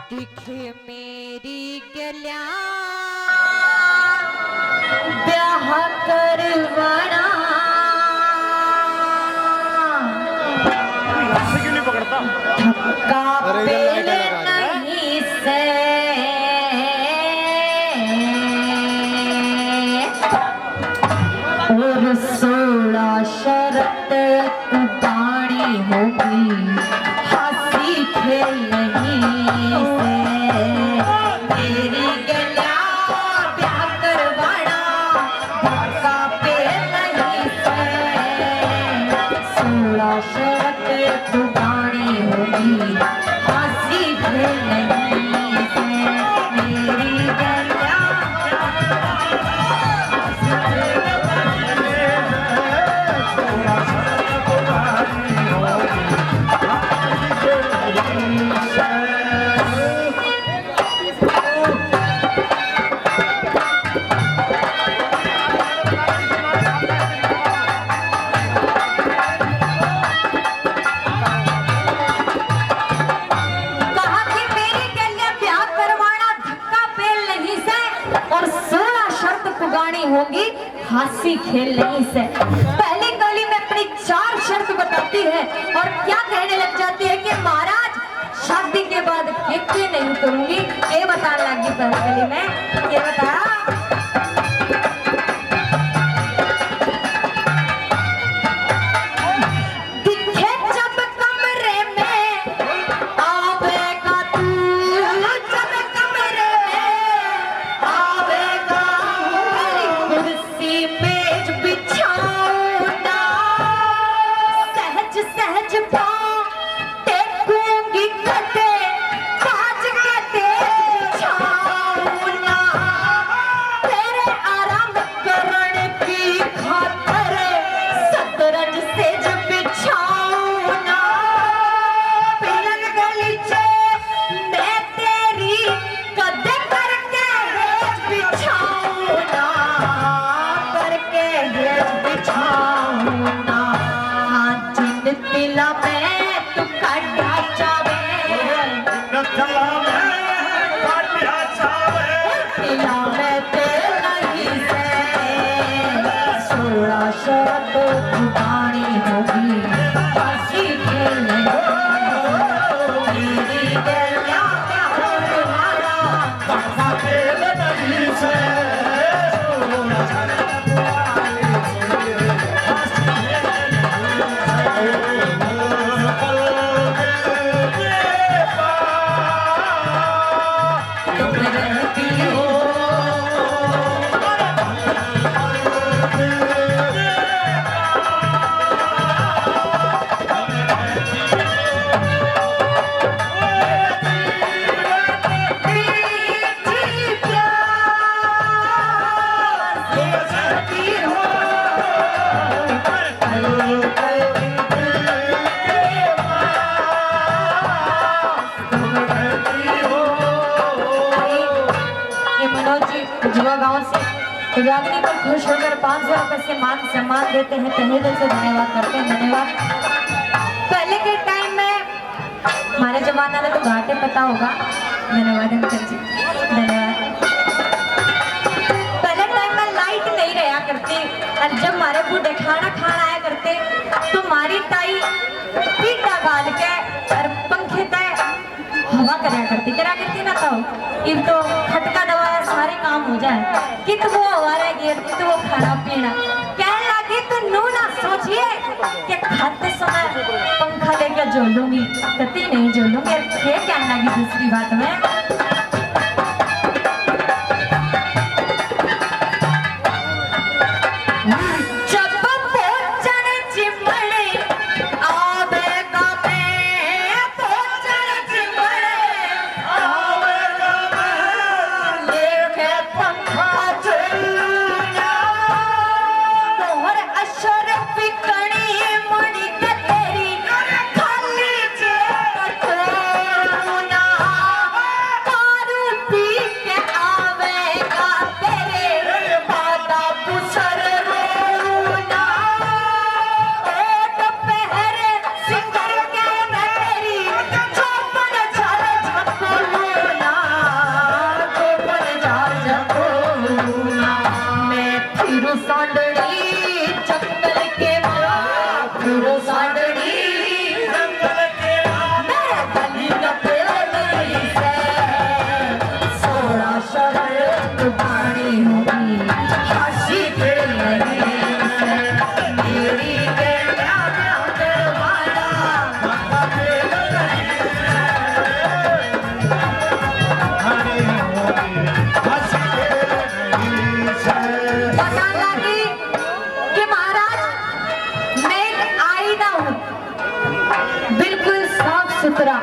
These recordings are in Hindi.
दिखे मेरी गल्या ब्याह करवाना धक्का पेल नहीं से और 16 शर्त बाणी होगी हंसी खेल नहीं से मेरी गल्या ब्याह करवाना धक्का पेल नहीं से 16 शर्त बाणी होगी हंसी खेल नहीं से मेरी गल्या होगी हासी खेल नहीं से पहली गली में अपनी 4 शर्त बताती है और क्या कहने लग जाती है कि महाराज शादी के बाद ये नहीं करूंगी ये बताने लगी पहली गली में ये बता रागनी को खुश होकर 500 रुपए से मान सम्मान देते हैं तहे दिल से धन्यवाद करते हैं धन्यवाद। पहले के टाइम में हमारे जमाना में तो घाटे पता होगा धन्यवाद अंकल जी धन्यवाद। पहले टाइम में लाइट नहीं रहा करती और जब हमारे बूढ़े खाना खाना आया करते तो हमारी ताई पीटा गाल के और पंखे तय हवा करा करती ना तो इन तो खटका दबाया सारे काम हो जाए कि तो वो हमारे गिर तो वो खाना पीना कहने लगी तो नू ना सोचिए कि खाते समय पंखा लेकर जो लूंगी कति नहीं जो लूंगी ये कहने लगी दूसरी बात में सांडड़ी जंगल के फिर सांडड़ी जंगल के मेरे गली न पेड़ी से 16 शरत बाणी होगी हंसी खेल रही से मेरी गलिया में करवाना माता खेल रही पता लगी कि महाराज मैं एक आईना हूँ बिल्कुल साफ सुथरा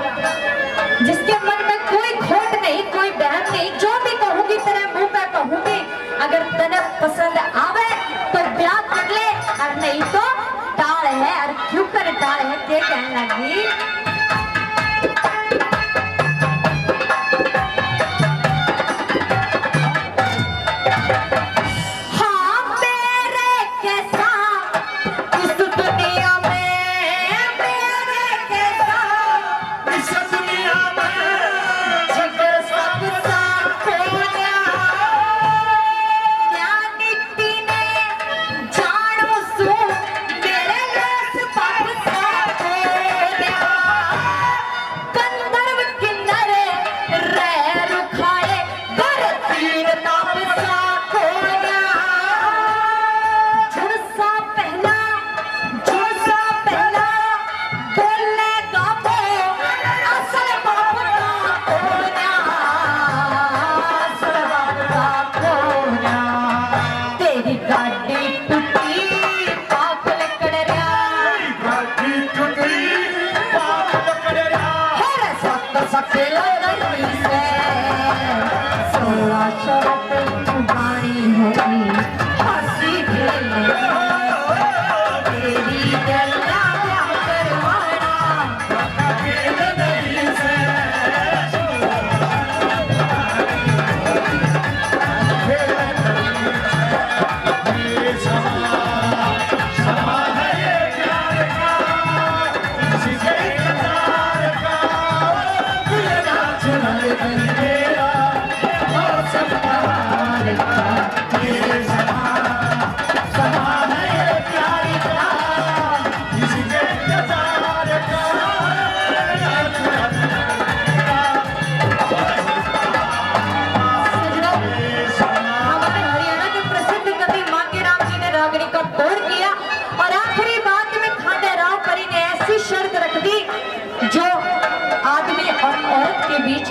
जिसके मन में कोई खोट नहीं कोई बहम नहीं जो भी कहूंगी तेरे मुंह पे कहूंगी अगर तने पसंद आवे तो ब्याह कर ले और नहीं तो टाल है और क्यों कर टाल है क्या कहने लगी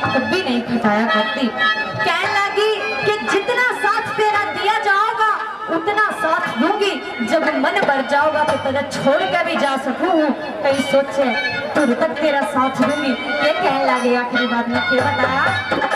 कभी नहीं खिलाया करती कहने लगी कि जितना साथ तेरा दिया जाओगा उतना साथ दूंगी जब मन भर जाओगा तो तेरा छोड़ के भी जा सकूं कहीं सोचे तुझ तक तेरा साथ दूंगी ये कहने लगी आखिरी बात में क्या बताया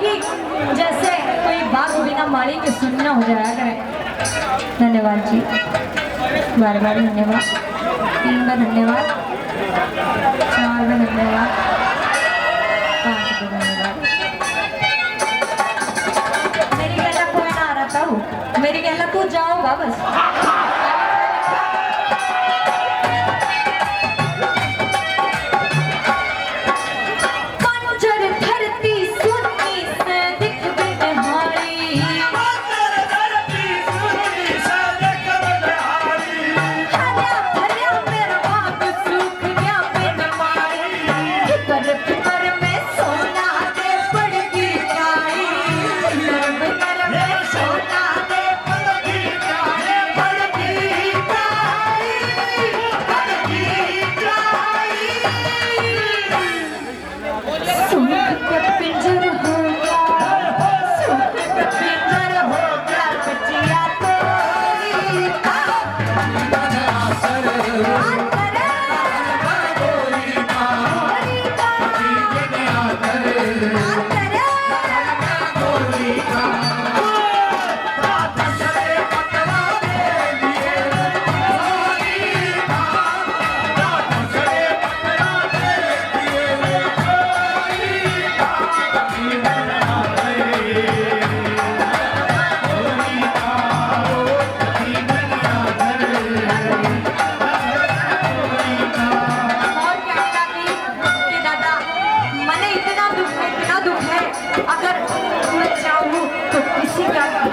कि जैसे कोई बात बिना माड़ी के सुनना हो जाया करे। धन्यवाद जी, बार बार धन्यवाद, 3 बार धन्यवाद, 4 बार धन्यवाद, 5 बार धन्यवाद। मेरी गला कोई ना आ रहा था, मेरी गला तू जाओगा बस।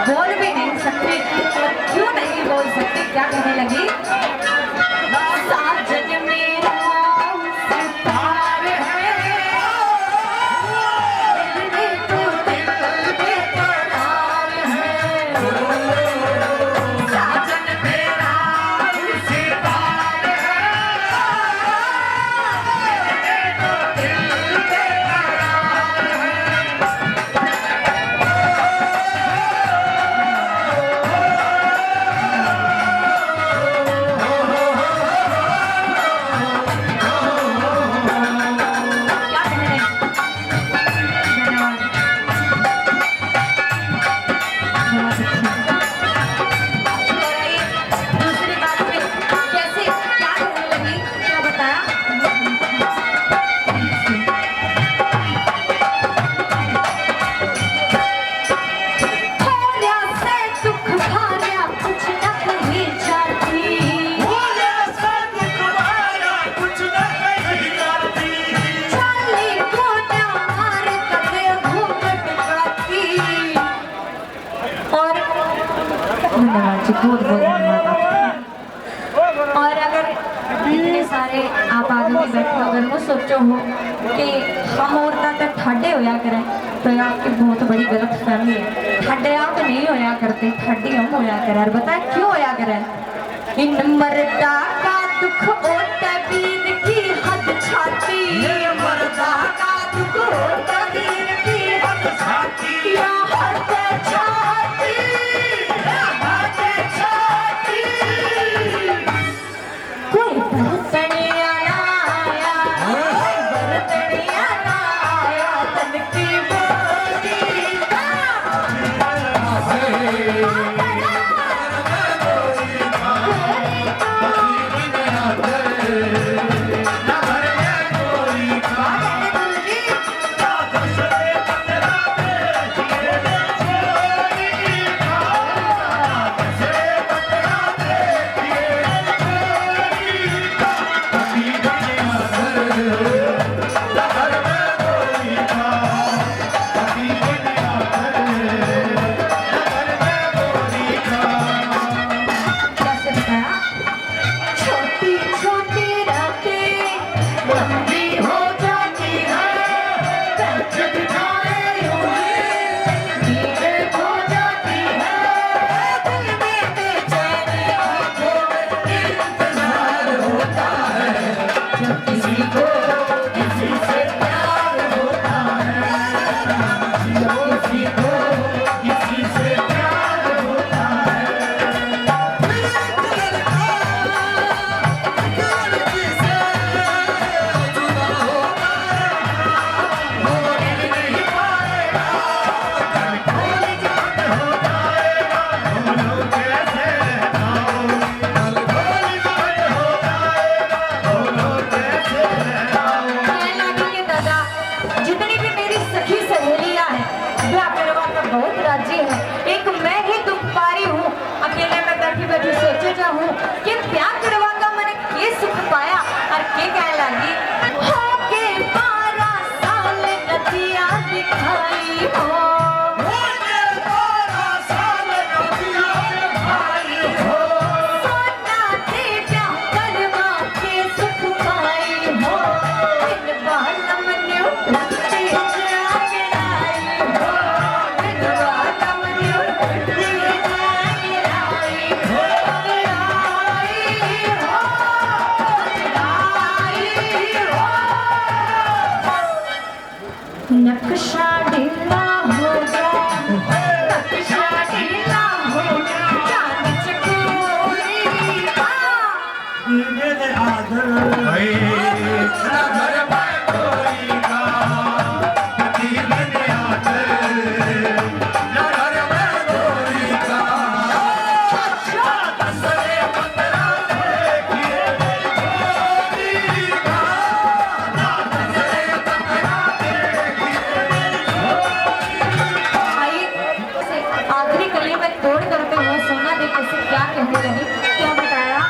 बोल भी नहीं सकते, क्यों नहीं बोल सकते? क्या कहने लगी? साजन मेरा सितार है, तू दिल के करार है। साजन मेरा सितार है, तू दिल के करार है। बहुत बहुत धन्यवाद। और अगर इतने सारे आप आगे में बैठे हो, अगर वो सोचो हो कि हम औरतें तो ठाडे होया करें, तो आपकी बहुत बड़ी गलत फहमी है। ठाडे आप नहीं होया करते, ठाडी हम होया करें। और बताए क्यों होया करें? इन मर्दा का दुख ओटा वीर की हद छाती, मर्दा का दुख ओटा वीर की हद छाती, या हद छाती, या हद छाती। कोई बरतनिया ना आया, कोई बरतनिया ना आया, तन की बोली का Thank you. हूँ कि प्यार करवा का मैंने के सुख पाया और के कहने लगी हो के 12 साल नदिया दिखाई हो नक्शा ढीला हो गया नक्शा ढीला हो गया चांद चकोरी मेरे आदर भाई घर में कोई का पति मेरे आदर घर में कोई का दसरे 15 देखिए कोई का दसरे 15 आखिरी कली में तोड़ करते हुए सोना देख से क्या कहने लगी क्या बताया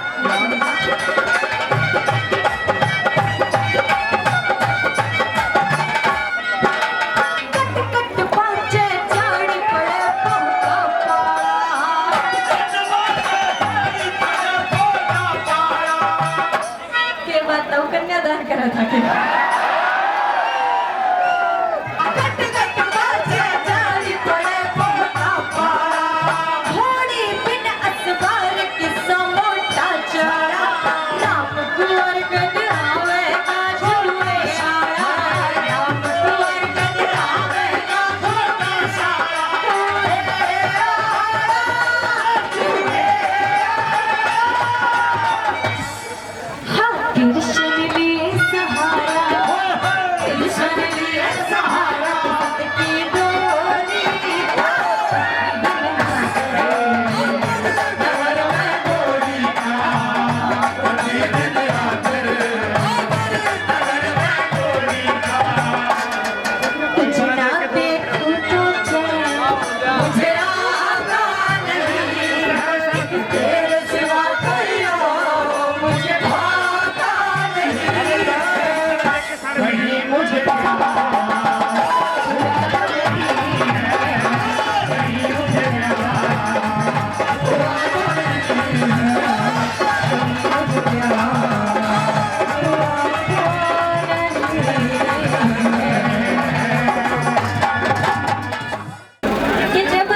कट कट पाचे झाड़ी पड़े पहुंचा के बात तो कन्यादान करा था के कट कट पाचे झाड़ी पड़े पहुंचा घोड़ी बिन असवार किस्सा मोटा चढ़ा राम कुंवर गदरावे का झुलवे आया राम कुंवर गदरावे का झुलवे हाँ कृष्ण लिए सहारा कृष्ण लिए सहारा की डोरी कुछ ना देखूं तो मुझे आता नहीं तेरे सिवा कोई और मुझे भाता नहीं मुझे कि जब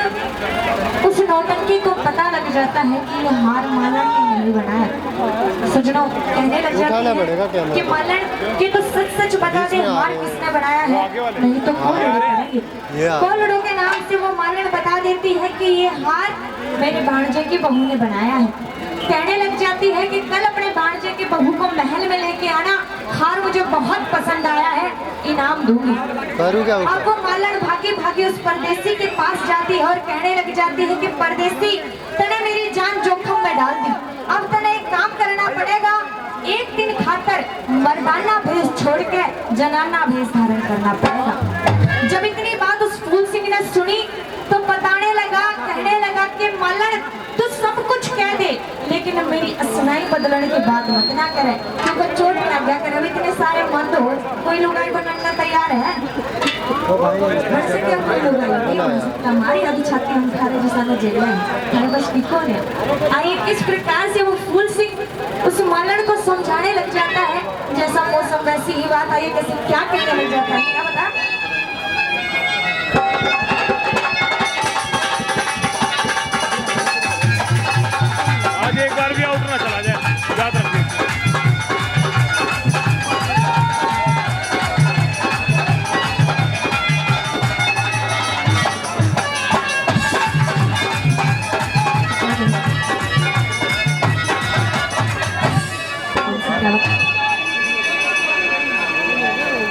उस नौटंकी को पता लग जाता है कि ये हार मालन ने नहीं बनाया सजनों कहने लग जाती है कि मालन की तो सच सच बता दे हार किसने बनाया है नहीं तो कौन करेंगे कौलड़ों के नाम से वो मालन बता देती है कि ये हार मेरे भांजे की बहू ने बनाया है कहने लग जाती है कि कल अपने भांजे की बहू को महल में लेके आना हार मुझे बहुत पसंद आया है इनाम दूंगी अब वो मालन भागी भागी उस परदेसी के पास जाती है और कहने लग जाती है कि परदेसी तने मेरी जान जोखिम में डाल दी अब तने एक काम करना पड़ेगा एक दिन खातर मर्दाना भेष छोड़ के जनाना भेष धारण करना पड़ेगा जब इतनी बात उस फूल सिंह ने सुनी तो बताने लगा कहने लगा कि मालन तू सब कुछ कह दे लेकिन मेरी असनाई बदलने की बात मत ना करे क्योंकि चोट लग गया करे इतने सारे मर्द हो कोई लुगाई बनना तैयार है बन सकते कोई लुगाई नहीं बन सकता हमारी आधी छाती हम थारे जैसा न जेल है थारे बस टिको ने आइए किस प्रकार से वो फूल सिंह उस मालन को समझाने लग जाता है जैसा मौसम वैसी ही बात आई कैसे क्या कहने लग जाता है क्या बता आज एक बार भी आउट ना चला जाए याद रखिए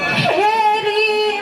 हेरी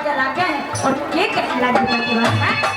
राजा राजा है और के कहला दूंगा की बात है।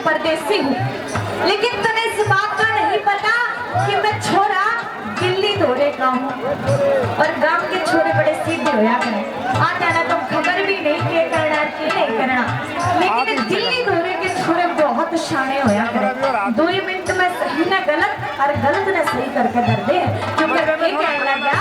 परदेसी हूँ, लेकिन तुम्हें इस बात का नहीं पता कि मैं छोरा दिल्ली दौरे का हूँ और गांव के छोरे बड़े सीधे होया करें। आता ना तुम खबर भी नहीं के करना कि नहीं करना, लेकिन दिल्ली दौरे के छोरे बहुत शाने होया करें। 2 मिनट में सही ना गलत और गलत ना सही करके कर दे, क्योंकि ये कहना क्या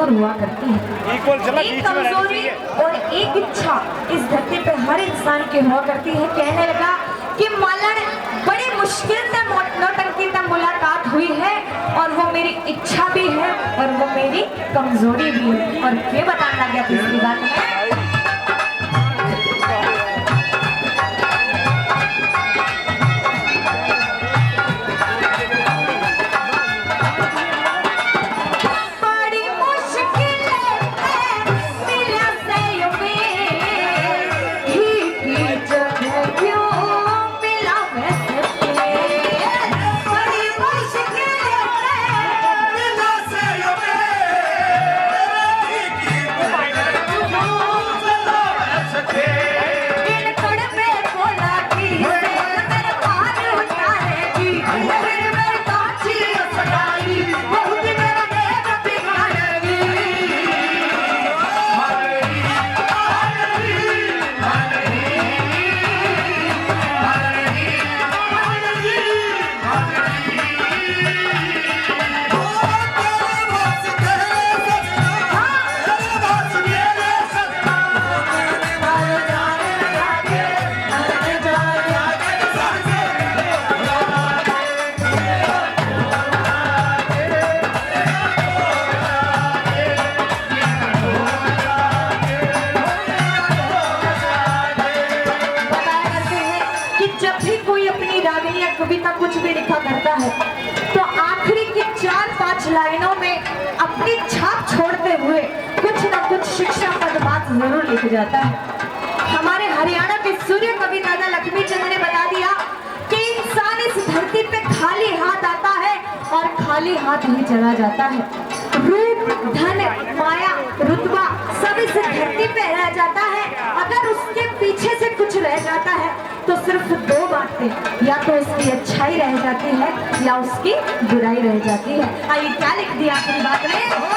हुआ करती है। एक कमजोरी और एक इच्छा इस धरती पे हर इंसान की हुआ करती है। कहने लगा कि मालन बड़ी मुश्किल से नौटंकी से मुलाकात हुई है और वो मेरी इच्छा भी है और वो मेरी कमजोरी भी है। और ये बताना लगा तीसरी बात है कविता कुछ भी लिखा करता है तो आखिरी की 4-5 लाइनों में अपनी छाप छोड़ते हुए कुछ न कुछ शिक्षा पद बात जरूर लिख जाता है। हमारे हरियाणा के सूर्य कवि दादा लक्ष्मी चंद ने बता दिया कि इंसान इस धरती पे खाली हाथ आता है और खाली हाथ ही चला जाता है। रूप, धन, माया, रुतबा सब इस धरती पे रह जाता है। अगर उसके पीछे से कुछ रह जाता है तो सिर्फ 2 बातें, या तो उसकी अच्छाई रह जाती है या उसकी बुराई रह जाती है। आइए क्या लिख दिया आखिरी बात में।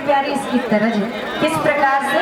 प्यारी इसकी तरज है। इस प्रकार से